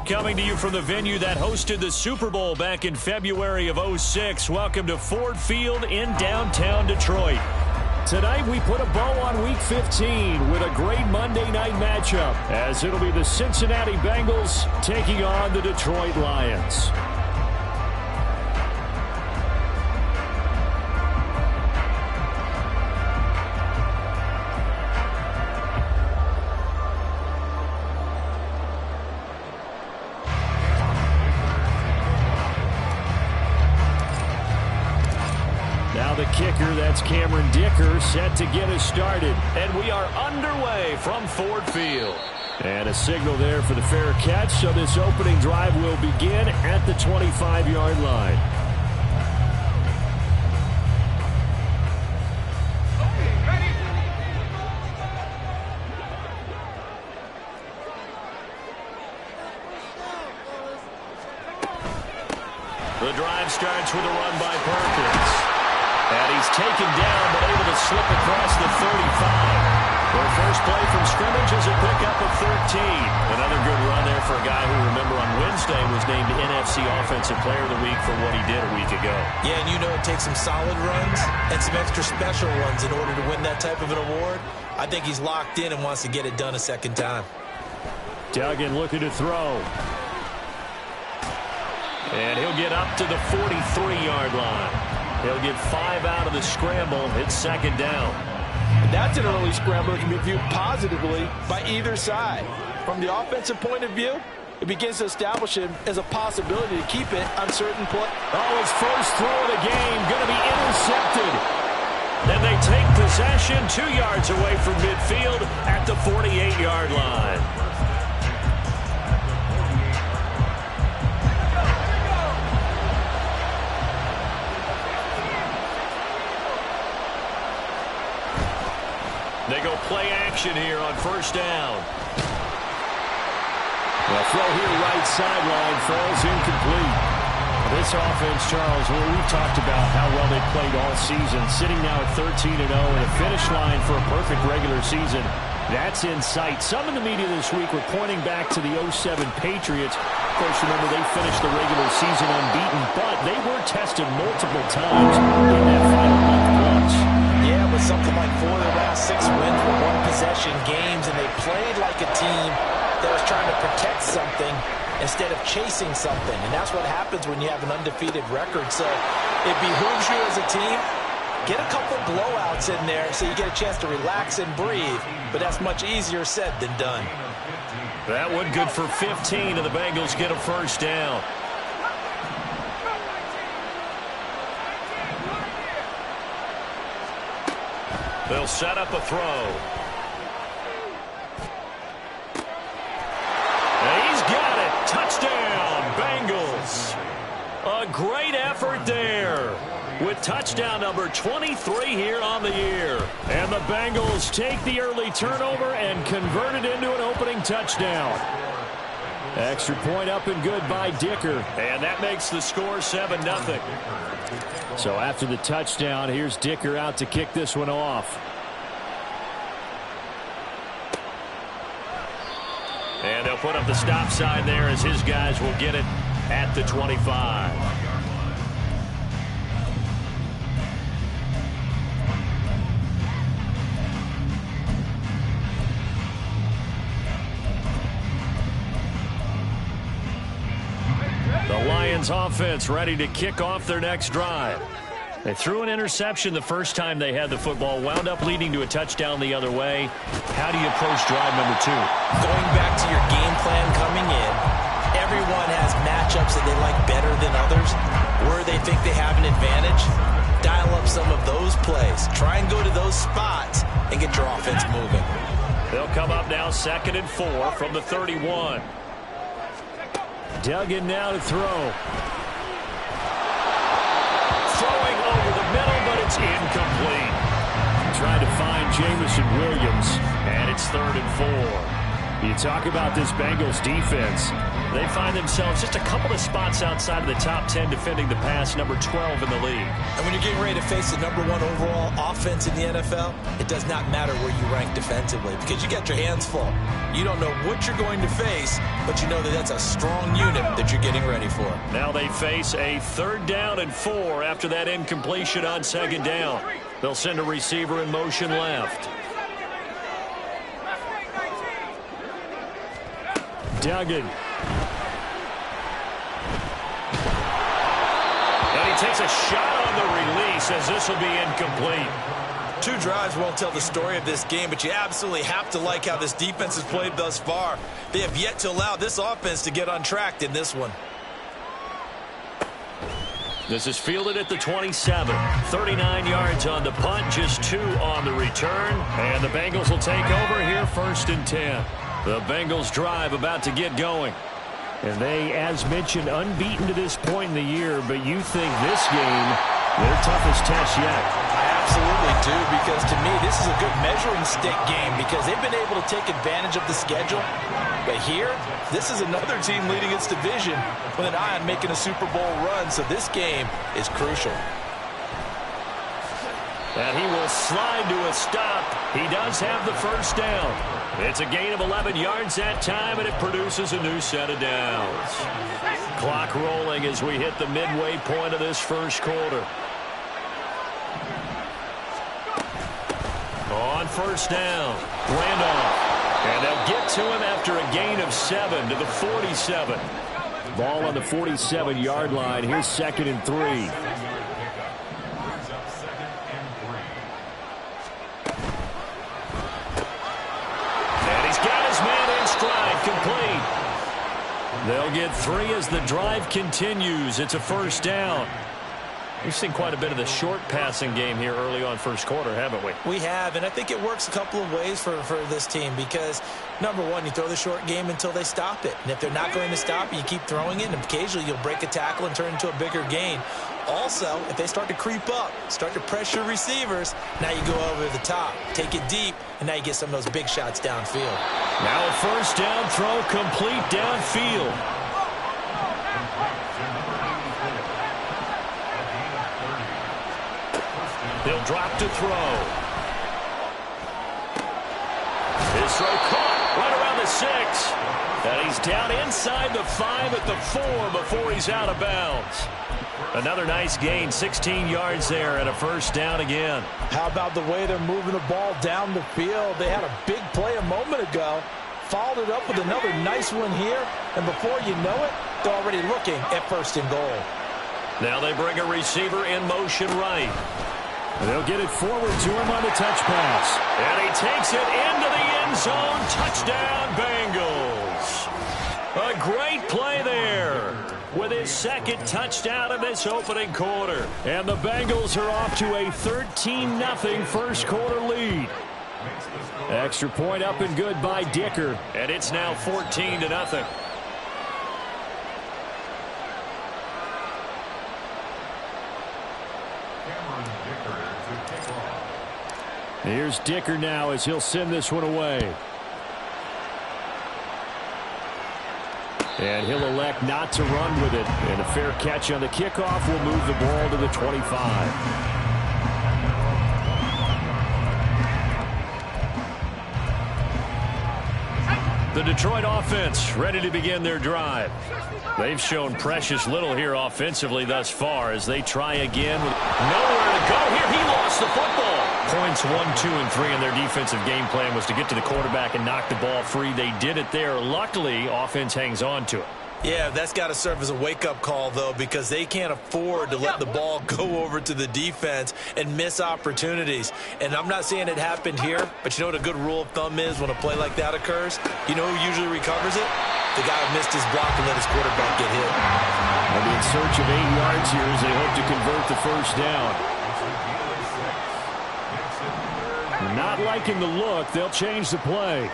Coming to you from the venue that hosted the Super Bowl back in February of '06. Welcome to Ford Field in downtown Detroit. Tonight we put a bow on Week 15 with a great Monday night matchup, as it'll be the Cincinnati Bengals taking on the Detroit Lions. The kicker, that's Cameron Dicker, set to get us started. And we are underway from Ford Field. And a signal there for the fair catch, so this opening drive will begin at the 25-yard line. The drive starts with a run by Perkins. And he's taken down, but able to slip across the 35. Their first play from scrimmage is a pickup of 13. Another good run there for a guy who, remember, on Wednesday was named NFC Offensive Player of the Week for what he did a week ago. Yeah, and you know it takes some solid runs and some extra special ones in order to win that type of an award. I think he's locked in and wants to get it done a second time. Duggan looking to throw. And he'll get up to the 43-yard line. He'll get 5 out of the scramble. It's second down. That's an early scramble that can be viewed positively by either side. From the offensive point of view, it begins to establish him as a possibility to keep it on certain play. Oh, his first throw of the game going to be intercepted. Then they take possession 2 yards away from midfield at the 48-yard line. They go play action here on first down. The throw here right sideline falls incomplete. This offense, Charles, we've talked about how well they played all season, sitting now at 13-0 and a finish line for a perfect regular season. That's in sight. Some in the media this week were pointing back to the '07 Patriots. Of course, remember, they finished the regular season unbeaten, but they were tested multiple times in that final month plus. Yeah, but something like 4 of their last 6 wins were one-possession games, and they played like a team that was trying to protect something instead of chasing something. And that's what happens when you have an undefeated record. So it behooves you as a team, get a couple blowouts in there so you get a chance to relax and breathe. But that's much easier said than done. That one good for 15, and the Bengals get a first down. They'll set up a throw. And he's got it. Touchdown, Bengals. A great effort there with touchdown number 23 here on the year. And the Bengals take the early turnover and convert it into an opening touchdown. Extra point up and good by Dicker. And that makes the score 7-0. So after the touchdown, here's Dicker out to kick this one off. And they'll put up the stop sign there as his guys will get it at the 25. The Lions offense ready to kick off their next drive. They threw an interception the first time they had the football, wound up leading to a touchdown the other way. How do you approach drive number 2? Going back to your game plan coming in, everyone has matchups that they like better than others, where they think they have an advantage. Dial up some of those plays. Try and go to those spots and get your offense moving. They'll come up now 2nd and 4 from the 31. Duggan now to throw. Throwing over the middle, but it's incomplete. Trying to find Jamison Williams, and it's 3rd and 4. You talk about this Bengals defense. They find themselves just a couple of spots outside of the top 10 defending the pass, number 12 in the league. And when you're getting ready to face the number 1 overall offense in the NFL, it does not matter where you rank defensively because you got your hands full. You don't know what you're going to face, but you know that that's a strong unit that you're getting ready for. Now they face a 3rd down and 4 after that incompletion on 2nd down. They'll send a receiver in motion left. Duggan. And he takes a shot on the release as this will be incomplete. 2 drives won't tell the story of this game, but you absolutely have to like how this defense has played thus far. They have yet to allow this offense to get untracked in this one. This is fielded at the 27. 39 yards on the punt, just 2 on the return. And the Bengals will take over here 1st and 10. The Bengals drive about to get going. And they, as mentioned, unbeaten to this point in the year, but you think this game, their toughest test yet. I absolutely do, because to me, this is a good measuring stick game because they've been able to take advantage of the schedule. But here, this is another team leading its division with an eye on making a Super Bowl run, so this game is crucial. And he will slide to a stop. He does have the 1st down. It's a gain of 11 yards that time, and it produces a new set of downs. Clock rolling as we hit the midway point of this 1st quarter. On 1st down, Randolph. And they'll get to him after a gain of 7 to the 47. Ball on the 47-yard line. Here's 2nd and 3. Complete. They'll get 3 as the drive continues. It's a 1st down. We've seen quite a bit of the short passing game here early on 1st quarter, haven't we? We have, and I think it works a couple of ways for this team because, number 1, you throw the short game until they stop it. And if they're not going to stop it, you keep throwing it, and occasionally you'll break a tackle and turn it into a bigger gain. Also, if they start to creep up, start to pressure receivers, now you go over the top, take it deep, and now you get some of those big shots downfield. Now a 1st down throw complete downfield. He'll drop to throw. His throw caught right around the 6. And he's down inside the 5 at the 4 before he's out of bounds. Another nice gain, 16 yards there and a 1st down again. How about the way they're moving the ball down the field? They had a big play a moment ago, followed it up with another nice one here, and before you know it, they're already looking at 1st and goal. Now they bring a receiver in motion right. They'll get it forward to him on the touch pass. And he takes it into the end zone. Touchdown, Bengals. A great play there. with his second touchdown in this opening quarter. And the Bengals are off to a 13-0 first quarter lead. Extra point up and good by Dicker. And it's now 14-0. Here's Dicker now as he'll send this one away. And he'll elect not to run with it. And a fair catch on the kickoff will move the ball to the 25. The Detroit offense ready to begin their drive. They've shown precious little here offensively thus far as they try again with nowhere to go here. He lost the football. Points 1, 2, and 3 in their defensive game plan was to get to the quarterback and knock the ball free. They did it there. Luckily, offense hangs on to it. Yeah, that's got to serve as a wake-up call, though, because they can't afford to let the ball go over to the defense and miss opportunities. And I'm not saying it happened here, but you know what a good rule of thumb is when a play like that occurs? You know who usually recovers it? The guy who missed his block and let his quarterback get hit. They'll be in search of 8 yards here as they hope to convert the first down. Not liking the look, they'll change the play.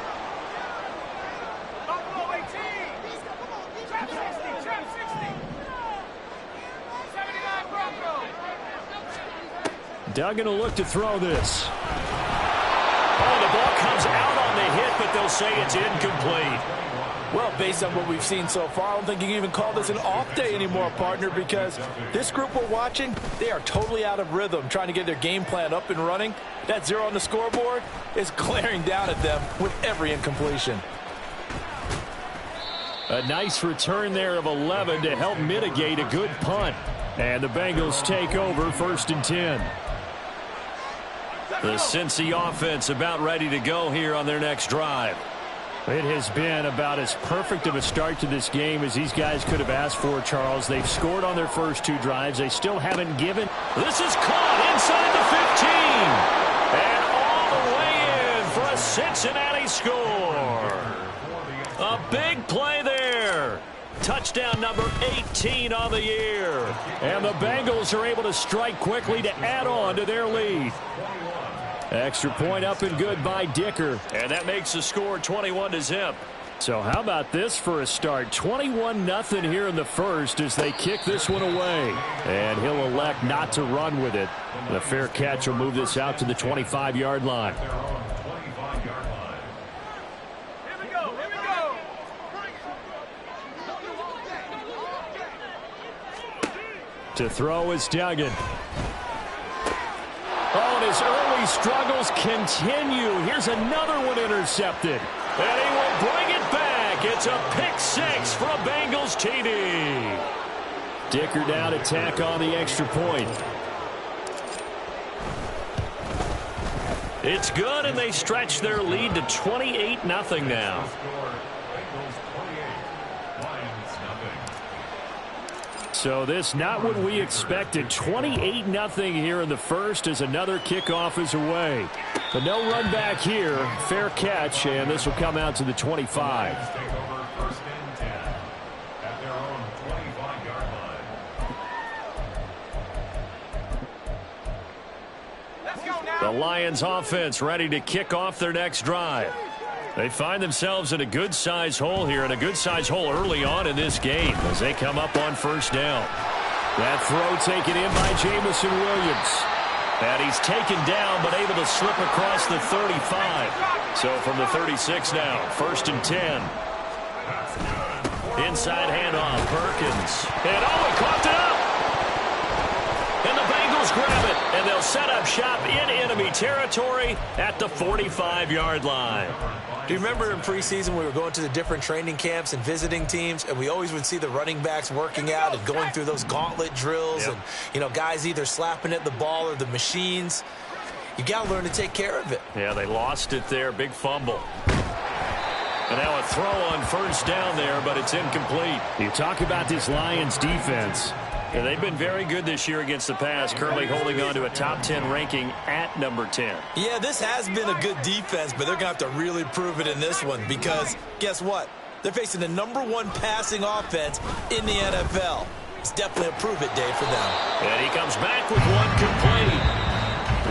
Duggan will look to throw this. Oh, the ball comes out on the hit, but they'll say it's incomplete. Well, based on what we've seen so far, I don't think you can even call this an off day anymore, partner, because this group we're watching, they are totally out of rhythm, trying to get their game plan up and running. That 0 on the scoreboard is glaring down at them with every incompletion. A nice return there of 11 to help mitigate a good punt. And the Bengals take over 1st and 10. The Cincy offense about ready to go here on their next drive. It has been about as perfect of a start to this game as these guys could have asked for, Charles. They've scored on their first 2 drives. They still haven't given. This is caught inside the 15. And all the way in for a Cincinnati score. A big play there. Touchdown number 18 on the year. And the Bengals are able to strike quickly to add on to their lead. Extra point up and good by Dicker. And that makes the score 21-0. So how about this for a start? 21-0 here in the first as they kick this one away. And he'll elect not to run with it. The fair catch will move this out to the 25-yard line. To throw is Duggan. Oh, and his early struggles continue. Here's another one intercepted. And he will bring it back. It's a pick 6 for a Bengals TD. Dicker down to tack on the extra point. It's good, and they stretch their lead to 28-0 now. So this not what we expected. 28-0 here in the first as another kickoff is away. But no run back here. Fair catch, and this will come out to the 25. The Lions offense ready to kick off their next drive. They find themselves in a good-sized hole here, and a good-sized hole early on in this game as they come up on first down. That throw taken in by Jamison Williams. And he's taken down but able to slip across the 35. So from the 36 now, 1st and 10. Inside handoff, Perkins. And he coughed it up. And the Bengals grab it, and they'll set up shop in enemy territory at the 45-yard line. Do you remember in preseason we were going to the different training camps and visiting teams, and we always would see the running backs working out and going through those gauntlet drills, and, you know, guys either slapping at the ball or the machines. You got to learn to take care of it. Yeah, they lost it there. Big fumble. And now a throw on first down there, but it's incomplete. You talk about this Lions defense. Yeah, they've been very good this year against the pass, currently holding on to a top 10 ranking at number 10. Yeah, this has been a good defense, but they're going to have to really prove it in this one because guess what? They're facing the #1 passing offense in the NFL. It's definitely a prove-it day for them. And he comes back with one complete.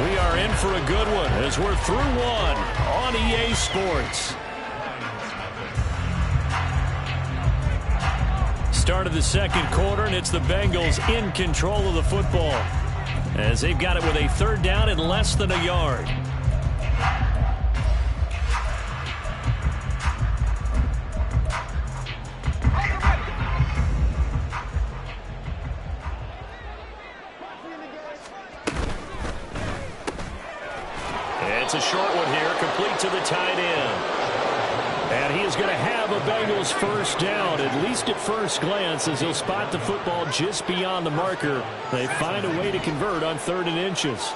We are in for a good one as we're through one on EA Sports. Start of the second quarter, and it's the Bengals in control of the football as they've got it with a third down and less than a yard. It's a short one here, complete to the tight end. And he is going to have a Bengals first down, at least at first glance, as he'll spot the football just beyond the marker. They find a way to convert on 3rd and inches.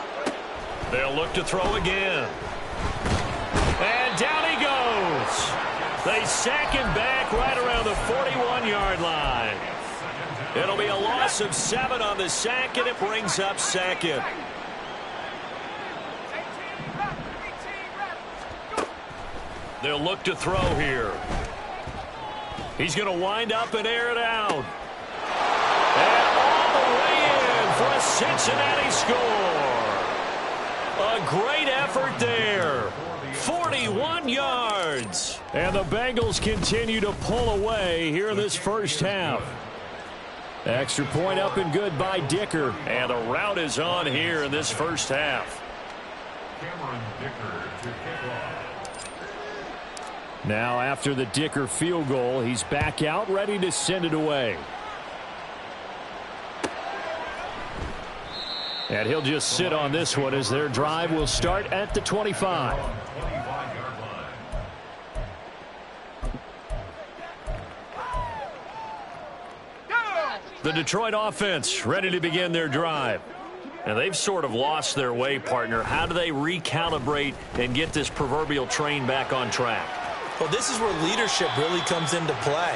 They'll look to throw again. And down he goes. They sack him back right around the 41-yard line. It'll be a loss of 7 on the sack, and it brings up 2nd. They'll look to throw here. He's going to wind up and air it out. And all the way in for a Cincinnati score. A great effort there. 41 yards. And the Bengals continue to pull away here in this first half. Extra point up and good by Dicker. And the route is on here in this first half. Now after the Dicker field goal, he's back out ready to send it away. And he'll just sit on this one as their drive will start at the 25. The Detroit offense ready to begin their drive. And they've sort of lost their way, partner. How do they recalibrate and get this proverbial train back on track? Well, this is where leadership really comes into play.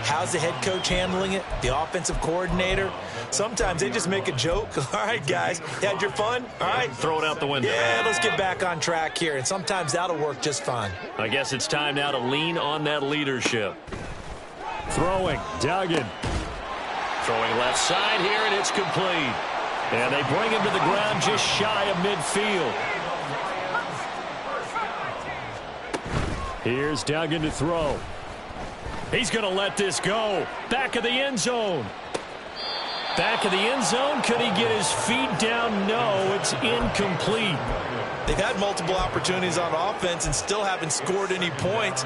How's the head coach handling it? The offensive coordinator? Sometimes they just make a joke. All right, guys, you had your fun? All right. Throw it out the window. Yeah, let's get back on track here. And sometimes that'll work just fine. I guess it's time now to lean on that leadership. Throwing, Duggan. Throwing left side here, and it's complete. And they bring him to the ground just shy of midfield. Here's Duggan to throw. He's going to let this go. Back of the end zone. Back of the end zone. Could he get his feet down? No, it's incomplete. They've had multiple opportunities on offense and still haven't scored any points.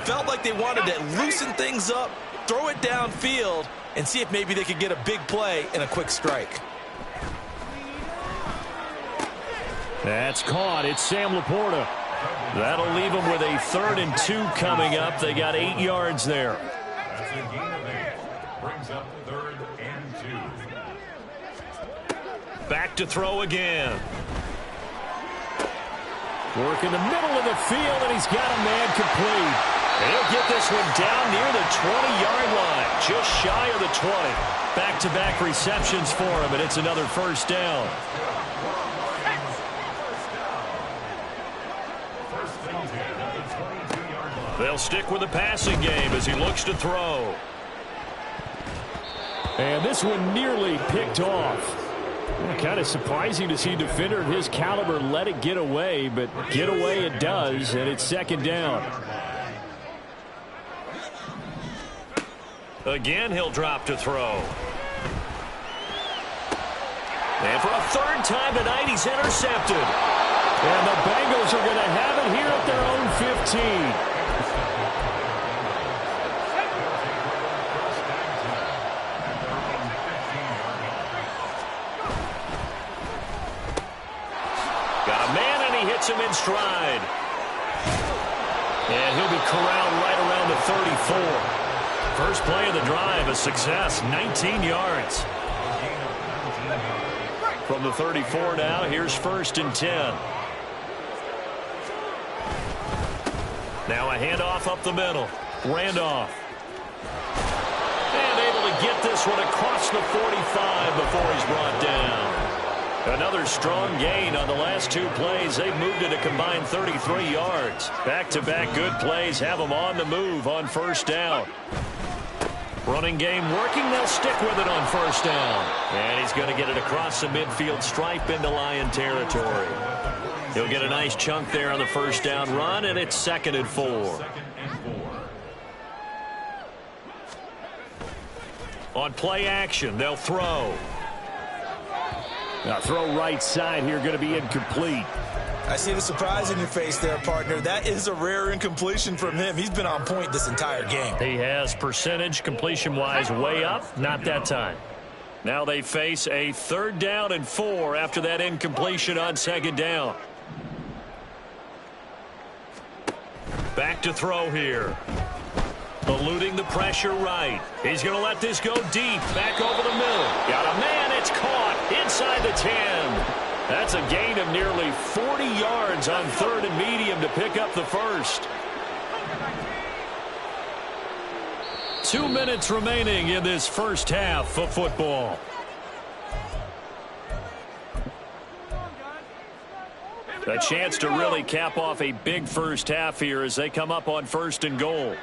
Felt like they wanted to loosen things up, throw it downfield, and see if maybe they could get a big play and a quick strike. That's caught. It's Sam Laporta. That'll leave them with a 3rd and 2 coming up. They got 8 yards there. That's a gain of 8. Brings up 3rd and 2. Back to throw again. Work in the middle of the field, and he's got a man complete. And he'll get this one down near the 20-yard line, just shy of the 20. Back-to-back receptions for him, and it's another first down. They'll stick with the passing game as he looks to throw. And this one nearly picked off. Kind of surprising to see a defender of his caliber let it get away, but get away it does, and it's 2nd down. Again, he'll drop to throw. And for a 3rd time tonight, he's intercepted. And the Bengals are going to have it here at their own 15. Got a man, and he hits him in stride. And he'll be corralled right around the 34. First play of the drive, a success, 19 yards. From the 34 now, here's 1st and 10. Now a handoff up the middle. Randolph. And able to get this one across the 45 before he's brought down. Another strong gain on the last 2 plays. They've moved it a combined 33 yards. Back-to-back good plays have them on the move on first down. Running game working. They'll stick with it on first down. And he's going to get it across the midfield stripe into Lion territory. He'll get a nice chunk there on the first down run, and it's 2nd and 4. On play action, they'll throw. Now throw right side here, going to be incomplete. I see the surprise in your face there, partner. That is a rare incompletion from him. He's been on point this entire game. He has percentage completion-wise way up. Not that time. Now they face a 3rd down and 4 after that incompletion on 2nd down. Back to throw here. Eluding the pressure right. He's going to let this go deep. Back over the middle. Got a man. It's caught inside the 10. That's a gain of nearly 40 yards on 3rd and medium to pick up the first. 2 minutes remaining in this first half of football. A chance to really cap off a big first half here as they come up on 1st and goal.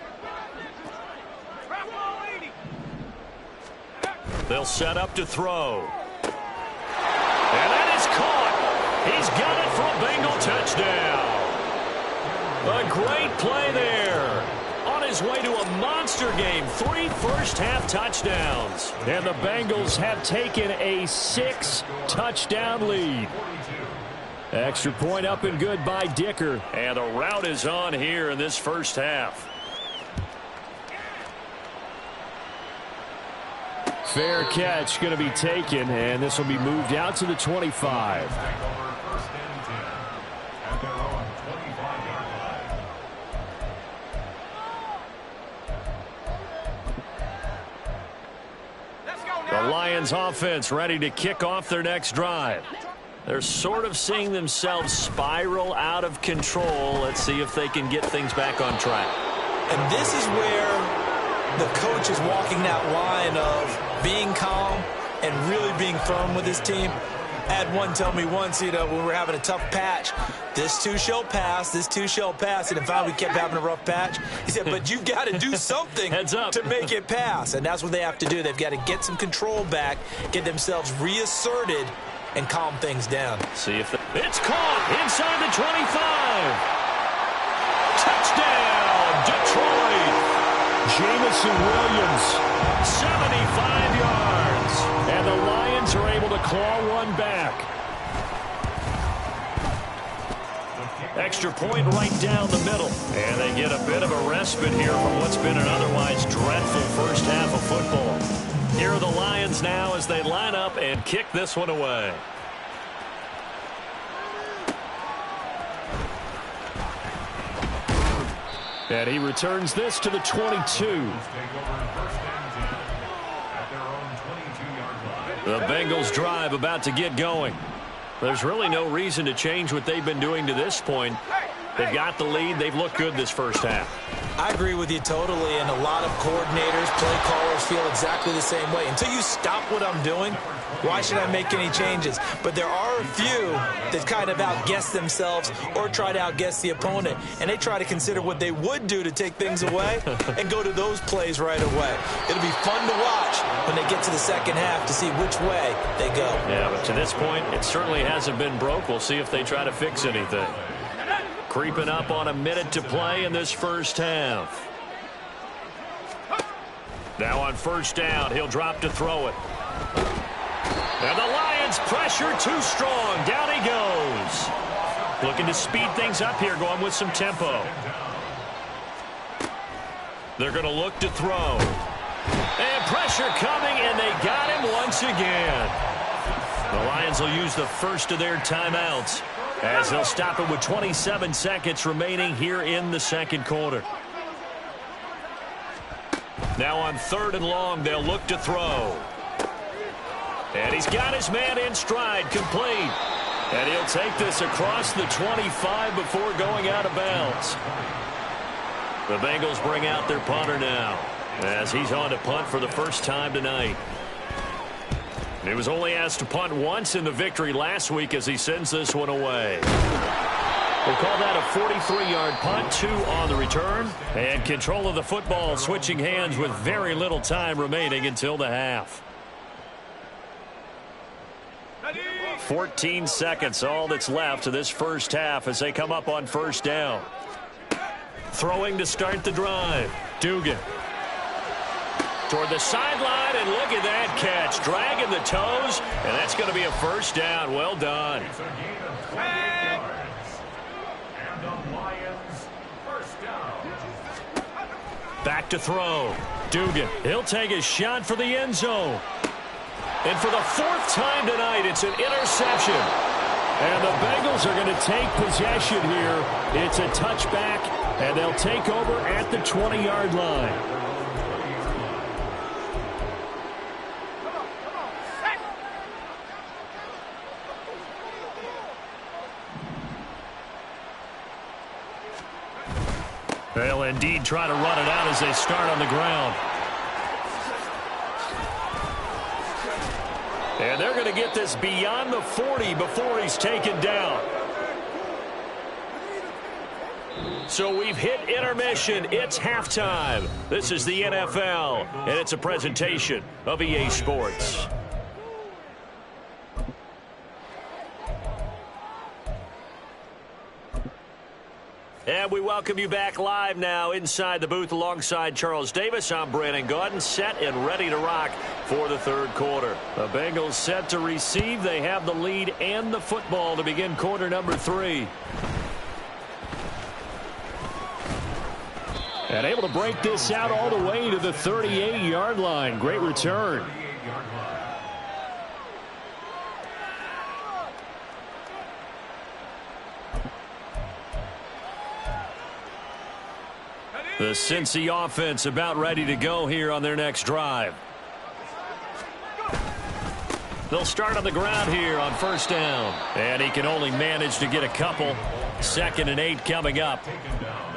They'll set up to throw. And that is caught. He's got it for a Bengal touchdown. A great play there. On his way to a monster game. 3 first-half touchdowns. And the Bengals have taken a 6-touchdown lead. Extra point up and good by Dicker. And the route is on here in this first half. Fair catch going to be taken, and this will be moved out to the 25. The Lions offense ready to kick off their next drive. They're sort of seeing themselves spiral out of control. Let's see if they can get things back on track. And this is where the coach is walking that line of being calm and really being firm with his team. I had one tell me once, when we were having a tough patch, this too shall pass, this too shall pass. And in fact, we kept having a rough patch. He said, but you've got to do something to make it pass. And that's what they have to do. They've got to get some control back, get themselves reasserted, and calm things down. See if it's caught inside the 25. Touchdown, Detroit. Jamison Williams, 75 yards. And the Lions are able to claw one back. Extra point right down the middle. And they get a bit of a respite here from what's been an otherwise dreadful first half of football. Here are the Lions now as they line up and kick this one away. And he returns this to the 22. The Bengals drive about to get going. There's really no reason to change what they've been doing to this point. They've got the lead. They've looked good this first half. I agree with you totally, and a lot of coordinators, play callers feel exactly the same way. Until you stop what I'm doing, why should I make any changes? But there are a few that kind of outguess themselves or try to outguess the opponent, and they try to consider what they would do to take things away and go to those plays right away. It'll be fun to watch when they get to the second half to see which way they go. Yeah, but to this point, it certainly hasn't been broke. We'll see if they try to fix anything. Creeping up on a minute to play in this first half. Now on first down, he'll drop to throw it. And the Lions pressure too strong. Down he goes. Looking to speed things up here, going with some tempo. They're going to look to throw. And pressure coming, and they got him once again. The Lions will use the first of their timeouts as they'll stop it with 27 seconds remaining here in the second quarter. Now on third and long, they'll look to throw. And he's got his man in stride, complete. And he'll take this across the 25 before going out of bounds. The Bengals bring out their punter now as he's on to punt for the first time tonight. He was only asked to punt once in the victory last week as he sends this one away. We'll call that a 43-yard punt, 2 on the return. And control of the football switching hands with very little time remaining until the half. 14 seconds, all that's left to this first half as they come up on first down. Throwing to start the drive. Dugan. Toward the sideline, and look at that catch. Dragging the toes, and that's going to be a first down. Well done. Back to throw. Dugan. He'll take a shot for the end zone. And for the 4th time tonight, it's an interception. And the Bengals are going to take possession here. It's a touchback, and they'll take over at the 20-yard line. They'll indeed try to run it out as they start on the ground. And they're going to get this beyond the 40 before he's taken down. So we've hit intermission. It's halftime. This is the NFL, and it's a presentation of EA Sports. And we welcome you back live now inside the booth alongside Charles Davis. I'm Brandon Gaudin, set and ready to rock for the third quarter. The Bengals set to receive. They have the lead and the football to begin quarter number 3. And able to break this out all the way to the 38-yard line. Great return. The Cincy offense about ready to go here on their next drive. They'll start on the ground here on first down. And he can only manage to get a couple. 2nd and 8 coming up.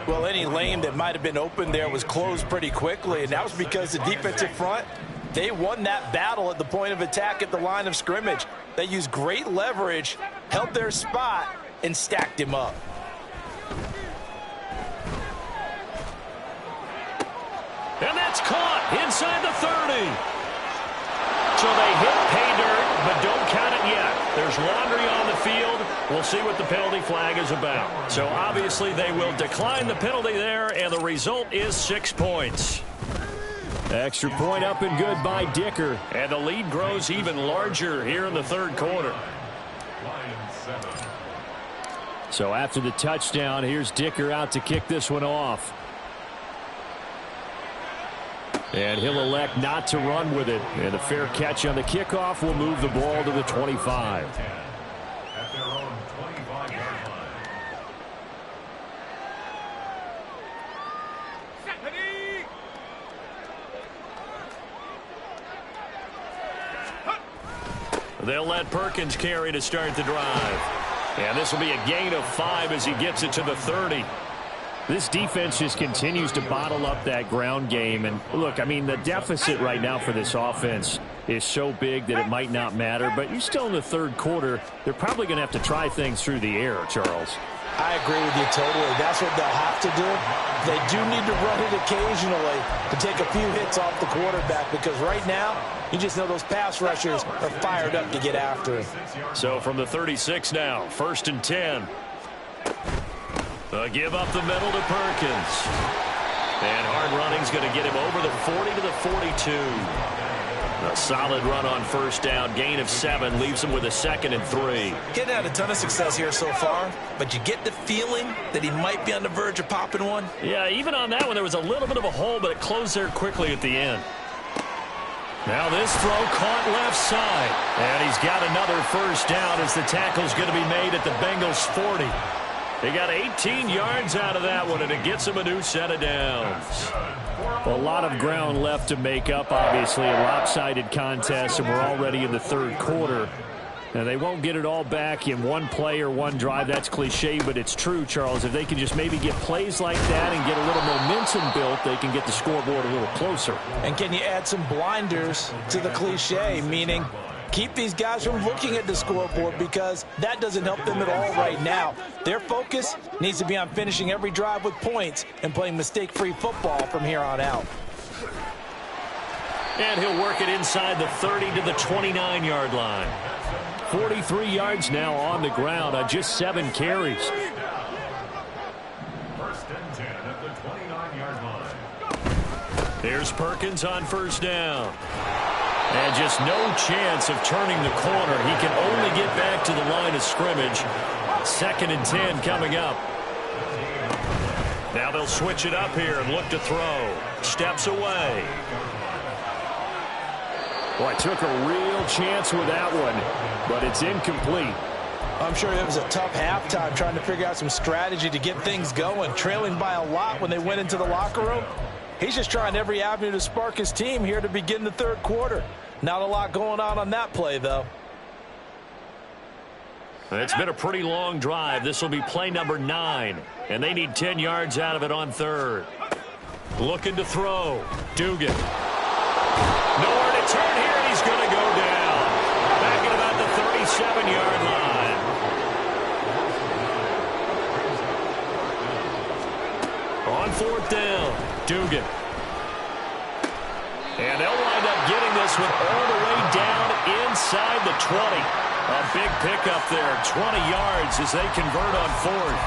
Well, any lane that might have been open there was closed pretty quickly, and that was because the defensive front, they won that battle at the point of attack at the line of scrimmage. They used great leverage, held their spot, and stacked him up. And that's caught inside the 30. So they hit pay dirt, but don't count it yet. There's laundry on the field. We'll see what the penalty flag is about. So obviously they will decline the penalty there, and the result is 6 points. Extra point up and good by Dicker. And the lead grows even larger here in the third quarter. So after the touchdown, here's Dicker out to kick this one off. And he'll elect not to run with it. And a fair catch on the kickoff will move the ball to the 25. At their own 25-yard line. They'll let Perkins carry to start the drive. And this will be a gain of 5 as he gets it to the 30. This defense just continues to bottle up that ground game. And look, I mean, the deficit right now for this offense is so big that it might not matter. But you're still in the third quarter. They're probably going to have to try things through the air, Charles. I agree with you totally. That's what they'll have to do. They do need to run it occasionally to take a few hits off the quarterback, because right now, you just know those pass rushers are fired up to get after it. So from the 36 now, 1st and 10. Give up the middle to Perkins. And hard running's going to get him over the 40 to the 42. A solid run on first down. Gain of 7 leaves him with a 2nd and 3. Getting had a ton of success here so far, but you get the feeling that he might be on the verge of popping one. Yeah, even on that one, there was a little bit of a hole, but it closed there quickly at the end. Now this throw caught left side. And he's got another first down as the tackle's going to be made at the Bengals 40. They got 18 yards out of that one, and it gets them a new set of downs. A lot of ground left to make up, obviously. A lopsided contest, and we're already in the third quarter. And they won't get it all back in one play or one drive. That's cliche, but it's true, Charles. If they can just maybe get plays like that and get a little momentum built, they can get the scoreboard a little closer. And can you add some blinders to the cliche, meaning Keep these guys from looking at the scoreboard because that doesn't help them at all right now. Their focus needs to be on finishing every drive with points and playing mistake-free football from here on out. And he'll work it inside the 30 to the 29-yard line. 43 yards now on the ground on just 7 carries. First and 10 at the 29-yard line. Here's Perkins on first down. And just no chance of turning the corner. He can only get back to the line of scrimmage. 2nd and 10 coming up. Now they'll switch it up here and look to throw. Steps away. Boy, took a real chance with that one, but it's incomplete. I'm sure it was a tough halftime trying to figure out some strategy to get things going. Trailing by a lot when they went into the locker room. He's just trying every avenue to spark his team here to begin the 3rd quarter. Not a lot going on that play, though. It's been a pretty long drive. This will be play number 9, and they need 10 yards out of it on 3rd. Looking to throw. Dugan. Nowhere to turn here, and he's going to go down. Back at about the 37-yard line. On 4th down. Dugan. And they'll wind up getting this one all the way down inside the 20. A big pickup there, 20 yards as they convert on 4th.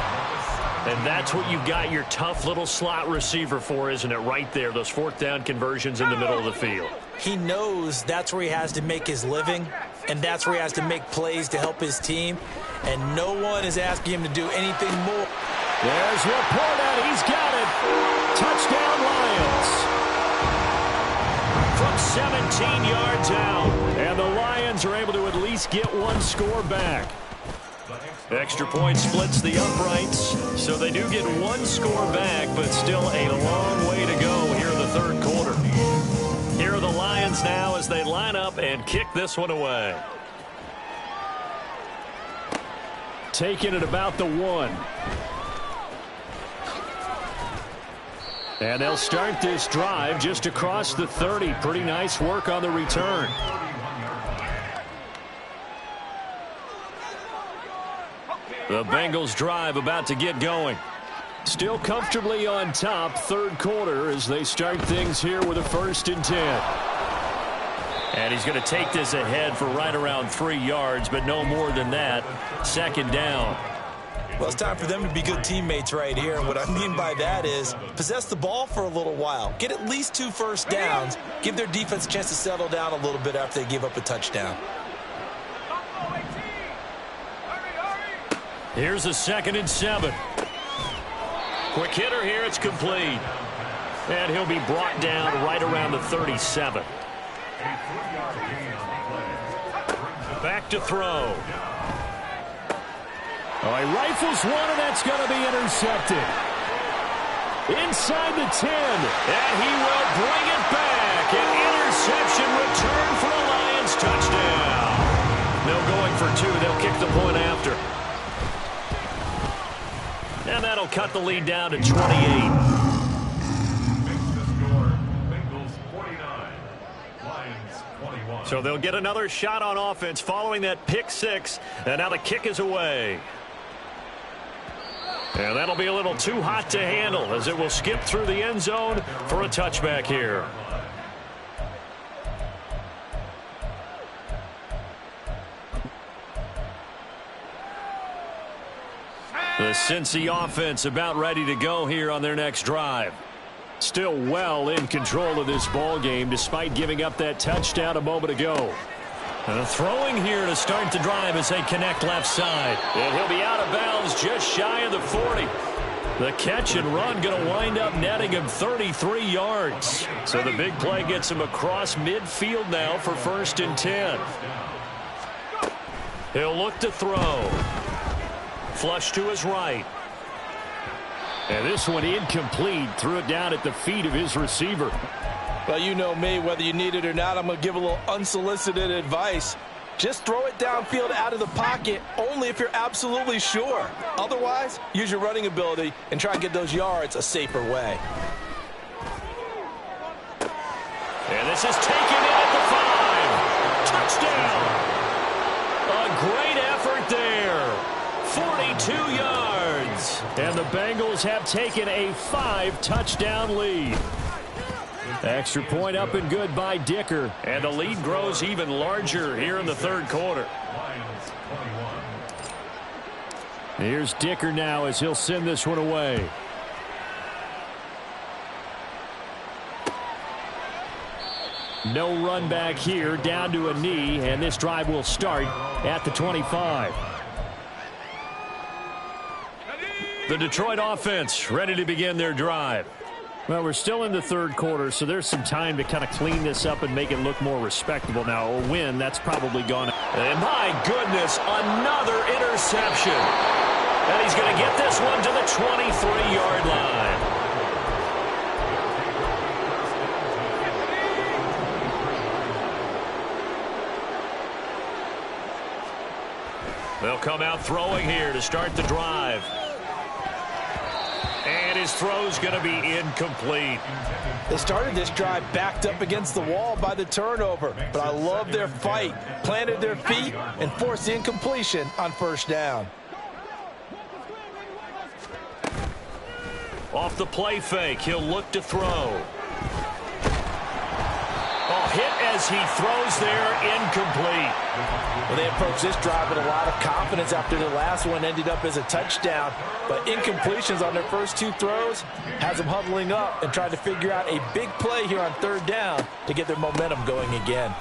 And that's what you've got your tough little slot receiver for, isn't it? Right there, those 4th down conversions in the middle of the field. He knows that's where he has to make his living, and that's where he has to make plays to help his team. And no one is asking him to do anything more. There's Laporta. He's got it. Touchdown, Lions. From 17 yards out. And the Lions are able to at least get one score back. Extra point splits the uprights, so they do get one score back, but still a long way to go here in the 3rd quarter. Here are the Lions now as they line up and kick this one away. Taking it about the 1. And they'll start this drive just across the 30. Pretty nice work on the return. The Bengals drive about to get going. Still comfortably on top, 3rd quarter as they start things here with a 1st and 10. And he's going to take this ahead for right around 3 yards, but no more than that. 2nd down. Well, it's time for them to be good teammates right here. And what I mean by that is possess the ball for a little while. Get at least 2 first downs. Give their defense a chance to settle down a little bit after they give up a touchdown. Here's a 2nd and 7. Quick hitter here. It's complete. And he'll be brought down right around the 37. Back to throw. Oh, he rifles one, and that's going to be intercepted. Inside the 10. And he will bring it back. An interception return for a Lions touchdown. No going for 2. They'll kick the point after. And that'll cut the lead down to 28. So they'll get another shot on offense following that pick 6. And now the kick is away. And that'll be a little too hot to handle as it will skip through the end zone for a touchback here. The Cincy offense about ready to go here on their next drive. Still well in control of this ball game despite giving up that touchdown a moment ago. And throwing here to start the drive as they connect left side. And he'll be out of bounds just shy of the 40. The catch and run going to wind up netting him 33 yards. So the big play gets him across midfield now for 1st and 10. He'll look to throw. Flush to his right. And this one incomplete. Threw it down at the feet of his receiver. Well, you know me, whether you need it or not, I'm going to give a little unsolicited advice. Just throw it downfield out of the pocket only if you're absolutely sure. Otherwise, use your running ability and try and get those yards a safer way. And this is taken in at the 5. Touchdown. 42 yards. And the Bengals have taken a 5-touchdown lead. Extra point up and good by Dicker. And the lead grows even larger here in the third quarter. Here's Dicker now as he'll send this one away. No run back here, down to a knee, and this drive will start at the 25. The Detroit offense ready to begin their drive. Well, we're still in the third quarter, so there's some time to kind of clean this up and make it look more respectable. Now, a win, that's probably gone. And my goodness, another interception. And he's going to get this one to the 23-yard line. They'll come out throwing here to start the drive. And his throw's going to be incomplete. They started this drive backed up against the wall by the turnover, but I love their fight. Planted their feet and forced the incompletion on first down. Off the play fake, he'll look to throw. Oh, hit as he throws there, incomplete. Well, they approached this drive with a lot of confidence after the last one ended up as a touchdown. But incompletions on their first two throws has them huddling up and trying to figure out a big play here on third down to get their momentum going again.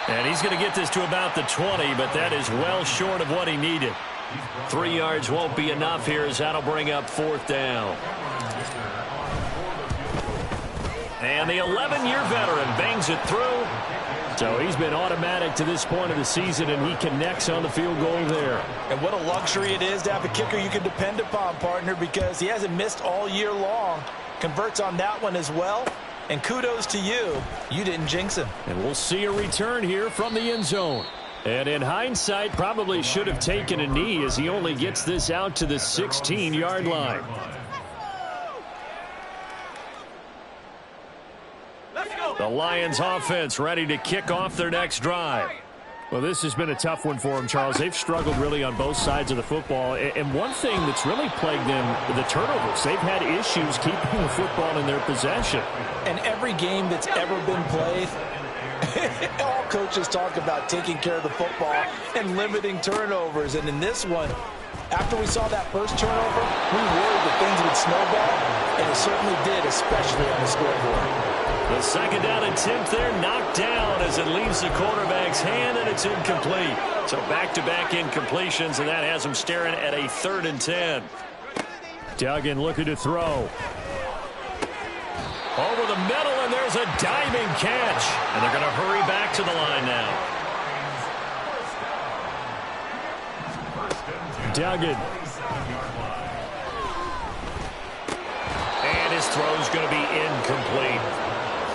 And he's going to get this to about the 20, but that is well short of what he needed. 3 yards won't be enough here as that'll bring up fourth down. And the 11-year veteran bangs it through. So he's been automatic to this point of the season, and he connects on the field goal there. And what a luxury it is to have a kicker you can depend upon, partner, because he hasn't missed all year long. Converts on that one as well. And kudos to you. You didn't jinx him. And we'll see a return here from the end zone. And in hindsight, probably should have taken a knee as he only gets this out to the 16-yard line. The Lions offense ready to kick off their next drive. Well, this has been a tough one for them, Charles. They've struggled really on both sides of the football. And one thing that's really plagued them, the turnovers. They've had issues keeping the football in their possession. And every game that's ever been played, all coaches talk about taking care of the football and limiting turnovers. And in this one, after we saw that first turnover, we worried that things would snowball, and it certainly did, especially on the scoreboard. The second down attempt there knocked down as it leaves the quarterback's hand, and it's incomplete. So back-to-back incompletions, and that has them staring at a 3rd and 10. Duggan looking to throw. Over the middle, and there's a diving catch. And they're going to hurry back to the line now. Duggan. And his throw's going to be incomplete.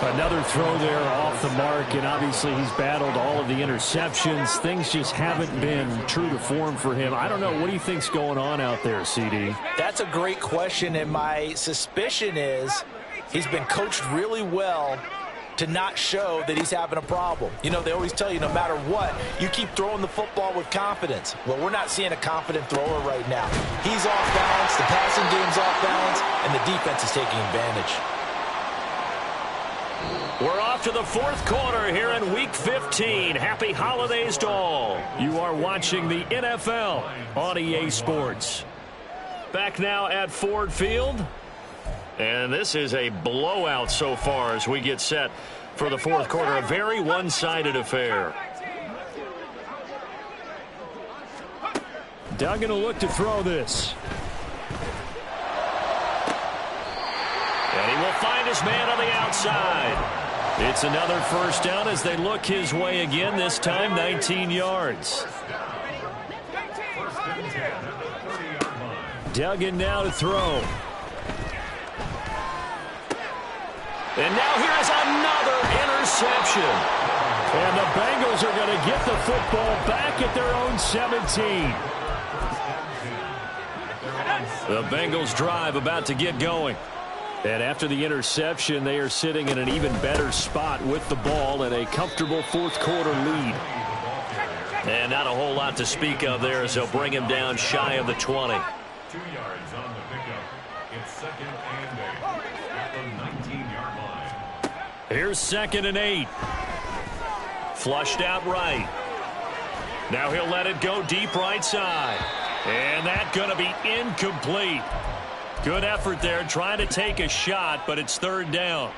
Another throw there off the mark, and obviously he's battled all of the interceptions. Things just haven't been true to form for him. I don't know. What do you think's going on out there, CD? That's a great question, and my suspicion is he's been coached really well to not show that he's having a problem. You know, they always tell you no matter what, you keep throwing the football with confidence. Well, we're not seeing a confident thrower right now. He's off balance, the passing game's off balance, and the defense is taking advantage. We're off to the fourth quarter here in Week 15. Happy holidays to all. You are watching the NFL on EA Sports. Back now at Ford Field. And this is a blowout so far as we get set for the fourth quarter. A very one-sided affair. Duggan will look to throw this. And he will find his man on the outside. It's another first down as they look his way again, this time 19 yards. Duggan now to throw. And now here's another interception. And the Bengals are going to get the football back at their own 17. The Bengals drive about to get going. And after the interception, they are sitting in an even better spot with the ball and a comfortable fourth quarter lead. And And not a whole lot to speak of there as they'll bring him down shy of the 20. 2 yards on the pickup. It's 2nd and 8 at the 19-yard line. Here's 2nd and 8. Flushed out right. Now he'll let it go deep right side. And that's going to be incomplete. Good effort there trying to take a shot, but it's 3rd down.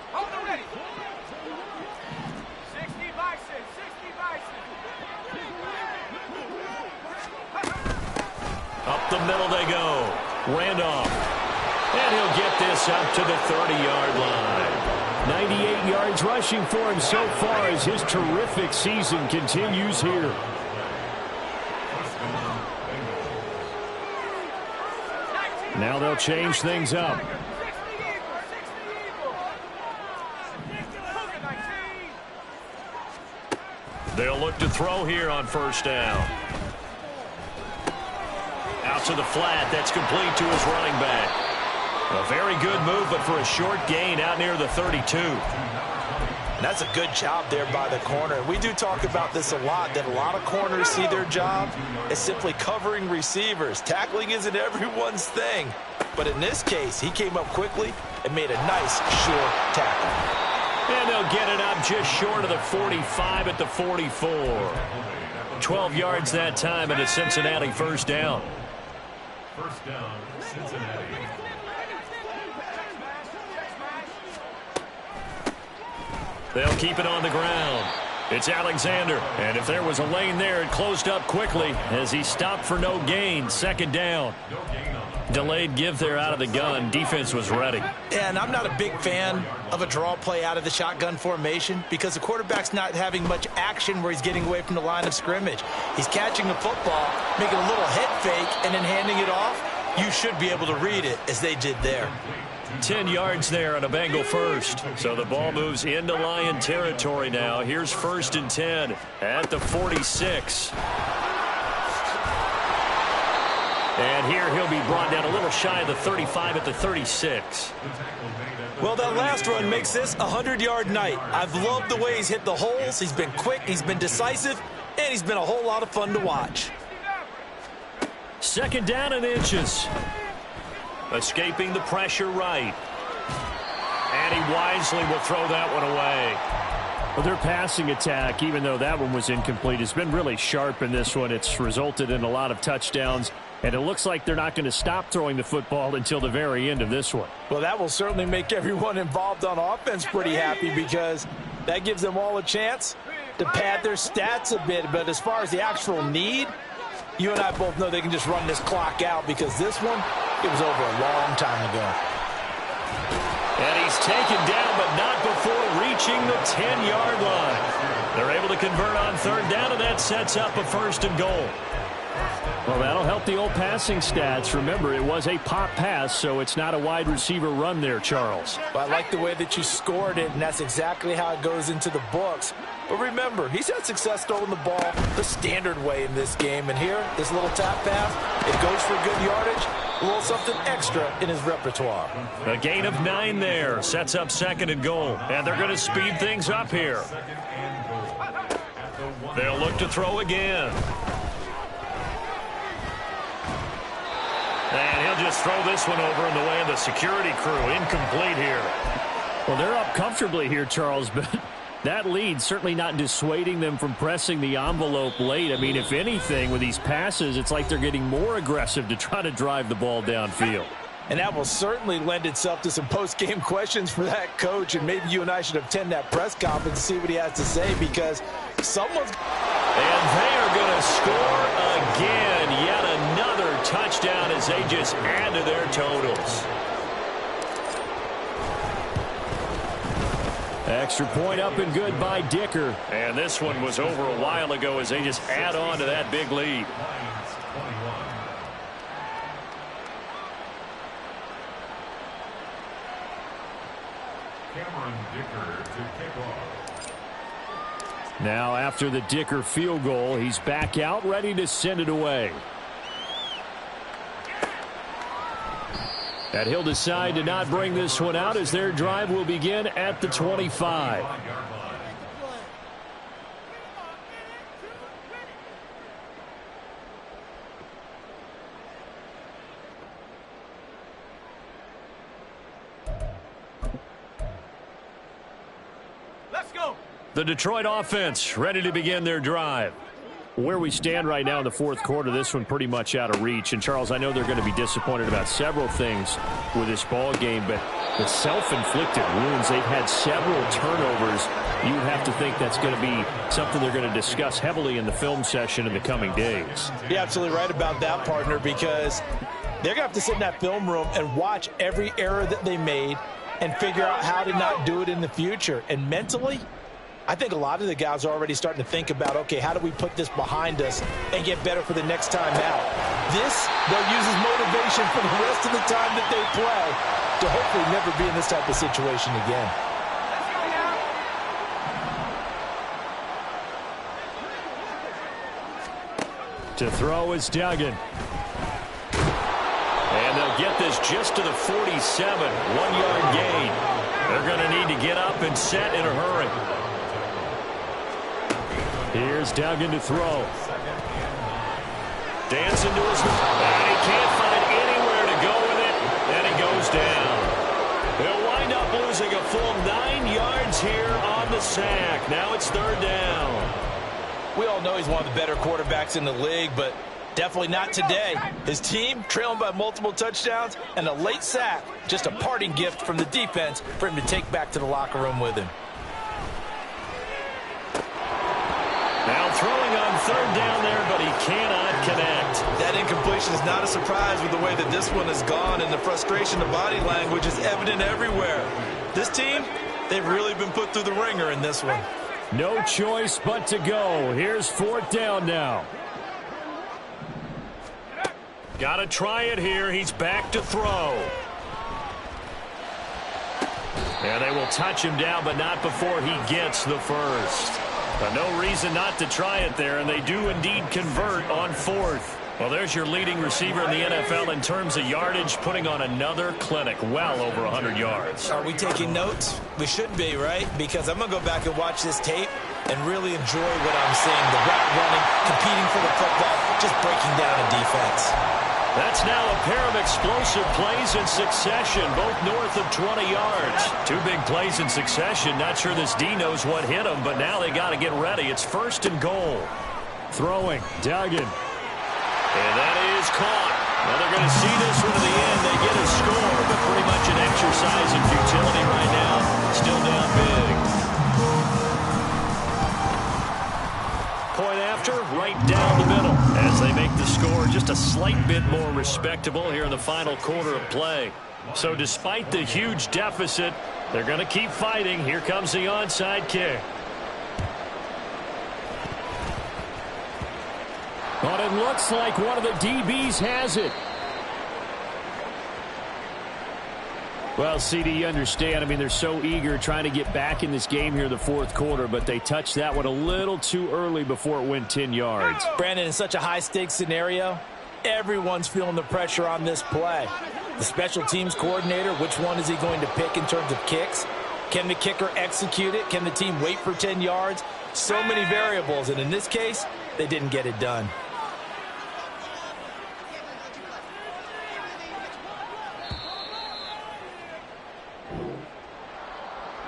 Up the middle they go. Randolph. And he'll get this up to the 30-yard line. 98 yards rushing for him so far as his terrific season continues here. Now they'll change things up. They'll look to throw here on 1st down. Out to the flat. That's complete to his running back. A very good move, but for a short gain out near the 32. And that's a good job there by the corner. We do talk about this a lot, that a lot of corners see their job as simply covering receivers. Tackling isn't everyone's thing. But in this case, he came up quickly and made a nice, sure tackle. And they'll get it up just short of the 45 at the 44. 12 yards that time and a Cincinnati 1st down. 1st down, Cincinnati. They'll keep it on the ground. It's Alexander. And if there was a lane there, it closed up quickly as he stopped for no gain. 2nd down. Delayed give there out of the gun. Defense was ready. And I'm not a big fan of a draw play out of the shotgun formation because the quarterback's not having much action where he's getting away from the line of scrimmage. He's catching the football, making a little head fake, and then handing it off. You should be able to read it as they did there. 10 yards there on a Bengal 1st. So the ball moves into Lion territory now. Here's 1st and 10 at the 46. And here he'll be brought down a little shy of the 35 at the 36. Well, that last run makes this a 100-yard night. I've loved the way he's hit the holes. He's been quick, he's been decisive, and he's been a whole lot of fun to watch. 2nd down and inches. Escaping the pressure right. And he wisely will throw that one away. Well, their passing attack, even though that one was incomplete, has been really sharp in this one. It's resulted in a lot of touchdowns, and it looks like they're not going to stop throwing the football until the very end of this one. Well, that will certainly make everyone involved on offense pretty happy because that gives them all a chance to pad their stats a bit. But as far as the actual need, you and I both know they can just run this clock out because this one, it was over a long time ago. And he's taken down, but not before reaching the 10-yard line. They're able to convert on 3rd down, and that sets up a 1st and goal. Well, that'll help the old passing stats. Remember, it was a pop pass, so it's not a wide receiver run there, Charles. Well, I like the way that you scored it, and that's exactly how it goes into the books. But remember, he's had success throwing the ball the standard way in this game. And here, this little tap pass, it goes for good yardage, a little something extra in his repertoire. A gain of 9 there sets up 2nd and goal. And they're going to speed things up here. They'll look to throw again. And he'll just throw this one over in the way of the security crew. Incomplete here. Well, they're up comfortably here, Charles, but that lead certainly not dissuading them from pressing the envelope late. I mean, if anything, with these passes, it's like they're getting more aggressive to try to drive the ball downfield. And that will certainly lend itself to some post-game questions for that coach. And maybe you and I should attend that press conference and see what he has to say because someone's... And they are going to score again. Yet another touchdown as they just add to their totals. Extra point up and good by Dicker. And this one was over a while ago as they just add on to that big lead. Now after the Dicker field goal, he's back out ready to send it away. And he'll decide to not bring this one out as their drive will begin at the 25. The Detroit offense ready to begin their drive. Where we stand right now in the fourth quarter, this one pretty much out of reach. And, Charles, I know they're going to be disappointed about several things with this ball game, but the self-inflicted wounds, they've had several turnovers. You would have to think that's going to be something they're going to discuss heavily in the film session in the coming days. You're absolutely right about that, partner, because they're going to have to sit in that film room and watch every error that they made and figure out how to not do it in the future. And mentally, I think a lot of the guys are already starting to think about, okay, how do we put this behind us and get better for the next time out? This, they'll use as motivation for the rest of the time that they play to hopefully never be in this type of situation again. To throw is Duggan. And they'll get this just to the 47, 1-yard gain. They're going to need to get up and set in a hurry. Here's Duggan to throw. Dancing to his... And he can't find anywhere to go with it. And he goes down. They'll wind up losing a full 9 yards here on the sack. Now it's third down. We all know he's one of the better quarterbacks in the league, but definitely not today. His team trailing by multiple touchdowns and a late sack. Just a parting gift from the defense for him to take back to the locker room with him. Now throwing on third down there, but he cannot connect. That incompletion is not a surprise with the way that this one has gone, and the frustration, the body language is evident everywhere. This team, they've really been put through the ringer in this one. No choice but to go. Here's fourth down now. Got to try it here. He's back to throw. And they will touch him down, but not before he gets the first. But no reason not to try it there, and they do indeed convert on fourth. Well, there's your leading receiver in the NFL in terms of yardage, putting on another clinic, well over 100 yards. Are we taking notes? We should be, right? Because I'm going to go back and watch this tape and really enjoy what I'm seeing. The route running, competing for the football, just breaking down a defense. That's now a pair of explosive plays in succession, both north of 20 yards. Two big plays in succession. Not sure this D knows what hit him, but now they got to get ready. It's first and goal. Throwing, Duggan. And that is caught. Well, they're going to see this one to the end. They get a score, but pretty much an exercise in futility right now. Still down big. Point after, right down the middle. As they make the score just a slight bit more respectable here in the final quarter of play. So despite the huge deficit, they're going to keep fighting. Here comes the onside kick. But it looks like one of the DBs has it. Well, CD, you understand. I mean, they're so eager trying to get back in this game here in the fourth quarter, but they touched that one a little too early before it went 10 yards. Brandon, in such a high-stakes scenario, everyone's feeling the pressure on this play. The special teams coordinator, which one is he going to pick in terms of kicks? Can the kicker execute it? Can the team wait for 10 yards? So many variables, and in this case, they didn't get it done.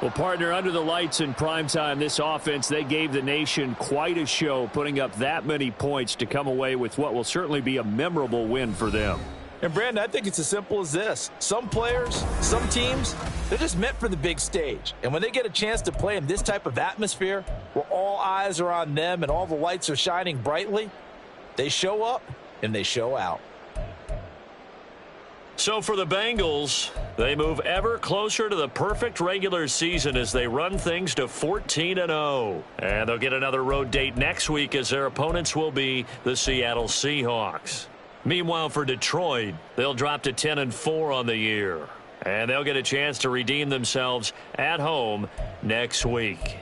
Well, partner, under the lights in primetime, this offense, they gave the nation quite a show, putting up that many points to come away with what will certainly be a memorable win for them. And, Brandon, I think it's as simple as this. Some players, some teams, they're just meant for the big stage. And when they get a chance to play in this type of atmosphere where all eyes are on them and all the lights are shining brightly, they show up and they show out. So for the Bengals, they move ever closer to the perfect regular season as they run things to 14-0. And they'll get another road date next week as their opponents will be the Seattle Seahawks. Meanwhile, for Detroit, they'll drop to 10-4 on the year. And they'll get a chance to redeem themselves at home next week.